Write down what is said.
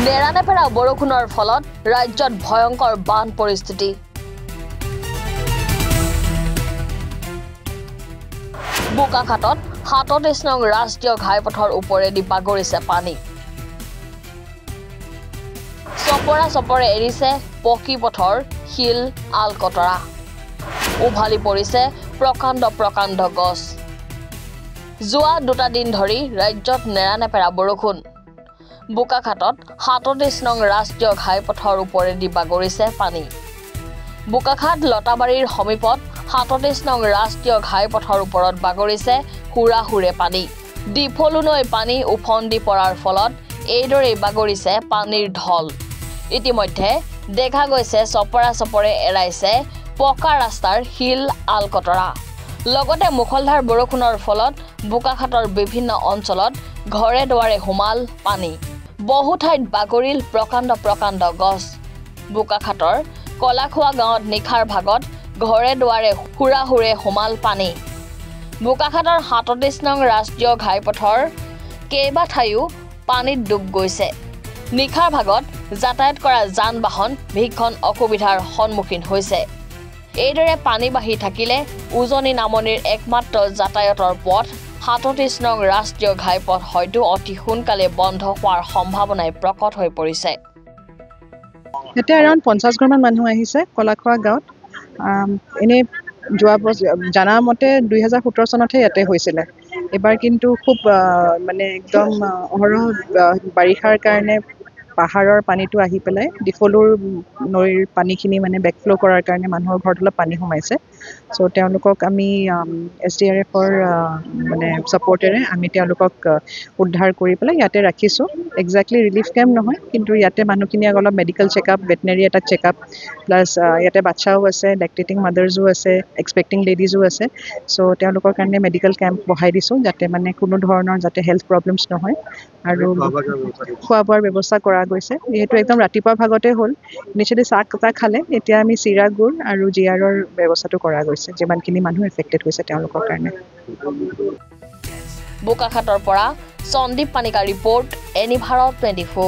নেৰানেপেৰা বৰষুণৰ ফলত ৰাজ্যত ভয়ংকৰ বান পৰিস্থিতি। বোকাখাটত 37 নং ৰাষ্ট্ৰীয় ঘাইপথৰ ওপৰেদি বাগৰিছে পানী। চপৰে এৰিছে পকী পথৰ শিল আলকতৰা। উভালি পৰিছে প্ৰকাণ্ড গছ। যোৱা 2টা দিন ধৰি ৰাজ্যত নেৰানেপেৰা বৰষুণ। বোকাখাটত 37 নং ৰাষ্ট্ৰীয় ঘাইপথৰ ওপৰেদি বাগৰিছে পানী। বোকাখাট লতাবাৰীৰ সমীপত 37 নং ৰাষ্ট্ৰীয় ঘাইপথৰ ওপৰত বাগৰিছে হুৰাহুৰে পানী। ডিফলু নৈ পানী উফন্দি পৰাৰ ফলত এইদৰে বাগৰিছে পানীৰ ঢল। ইতিমধ্যে দেখা গৈছে চপৰে এৰাইছে পকা ৰাস্তাৰ শিল আলকতৰা। লগতে মুখলধাৰ বৰষুণৰ ফলত বোকাখাটৰ বিভিন্ন অঞ্চলত ঘৰে দুৱাৰে সোমাল পানী। বহু ঠাইত বাগৰিল প্ৰকাণ্ড গছ। বোকাখাটৰ কলাখোৱা গাঁৱত নিশাৰ ভাগত ঘৰে দুৱাৰে হুৰাহুৰে সোমাল পানী। বোকাখাটৰ 37 নং ৰাষ্ট্ৰীয় ঘাইপথৰ কেইবাঠাইও পানীত ডুব গৈছে। নিশাৰ ভাগত যাতায়াত কৰা যান বাহন ভীষণ অসুবিধাৰ সন্মুখীন হৈছে। এইদৰে পানী বাঢ়ি থাকিলে উজনি নামনিৰ একমাত্ৰ যাতায়াতৰ পথ 37 নং ৰাষ্ট্ৰীয় ঘাইপথ হয়তো অতি সোনকালে বন্ধ হোৱাৰ সম্ভাৱনাই প্ৰকট হৈ পৰিছে। এতিয়া around 50 ঘৰমান মানুহ আহিছে কলাখোৱা গাঁৱত। এনে যোৱা জানা মতে 2017 চনতহে ইয়াতে হৈছিলে। এবাৰ কিন্তু খুব মানে একদম অহৰহ বাৰিষাৰ কাৰণে পাহাৰৰ পানীটো আহি পেলাই ডিফলুৰ নৈৰ পানীখিনি মানে বেকফ্ল' কৰাৰ কাৰণে মানুহৰ ঘৰত অলপ পানী সোমাইছে। চ' তেওঁলোকক আমি SDRFৰ মানে ছাপৰ্টেৰে আমি তেওঁলোকক উদ্ধাৰ কৰি পেলাই ইয়াতে ৰাখিছোঁ। একজেক্টলি ৰিলিফ কেম্প নহয়, কিন্তু ইয়াতে মানুহখিনিক অলপ মেডিকেল চেকআপ, ভেটেনেৰী এটা চেকআপ, প্লাছ ইয়াতে বাচ্ছাও আছে, লেক্টেটিং মাদাৰ্ছো আছে, এক্সপেক্টিং লেডিজো আছে। চ' তেওঁলোকৰ কাৰণে মেডিকেল কেম্প বহাই দিছোঁ যাতে মানে কোনো ধৰণৰ যাতে হেল্থ প্ৰব্লেমছ নহয়। আৰু খোৱা বোৱাৰ ব্যৱস্থা কৰা গৈছে। যিহেতু একদম ৰাতিপুৱা ভাগতে হ'ল, ইনিচিয়েলি চাহ খালে, এতিয়া আমি চিৰা গুড় আৰু জিয়াৰৰ ব্যৱস্থাটো কৰা গৈছে যিমানখিনি মানুহ এফেক্টেড হৈছে তেওঁলোকৰ কাৰণে। বোকাখাটৰ পৰা সন্দীপ পানিকাৰ ৰিপৰ্ট, এনি ভাৰত 24।